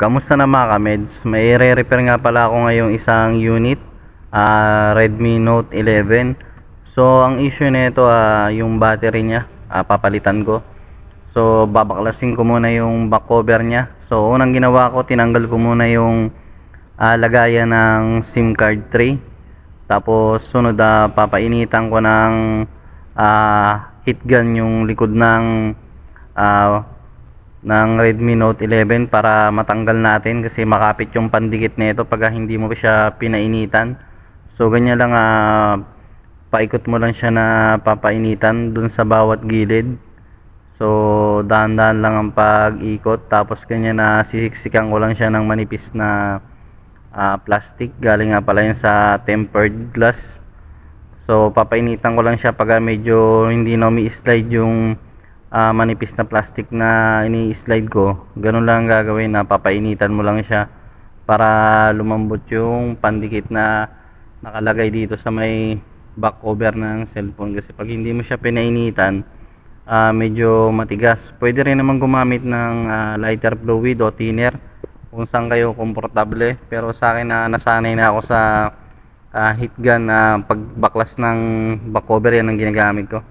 Kamusta na mga kameds? May re-repair nga pala ako ngayong isang unit, Redmi Note 11. So ang issue nito yung battery niya, papalitan ko. So babaklasin ko muna yung back cover niya. So unang ginawa ko, tinanggal ko muna yung lagayan ng SIM card tray. Tapos sunod, papainitan ko ng heat gun yung likod ng Redmi Note 11 para matanggal natin, kasi makapit yung pandikit nito pag hindi mo siya pinainitan. So ganyan lang, paikot mo lang siya na papainitan dun sa bawat gilid. So dahan-dahan lang ang pag-ikot, tapos ganyan na sisiksikan ko lang siya ng manipis na plastic. Galing nga pala yun sa tempered glass. So papainitan ko lang siya pag medyo hindi na umi-slide yung manipis na plastic na ini-slide ko. Ganun lang gagawin, na papainitan mo lang siya para lumambot yung pandikit na nakalagay dito sa may back cover ng cellphone. Kasi pag hindi mo siya pinainitan, medyo matigas. Pwede rin naman gumamit ng lighter fluid o thinner kung saan kayo komportable, pero sa akin nasanay na ako sa heat gun na pagbaklas ng back cover, yan ang ginagamit ko.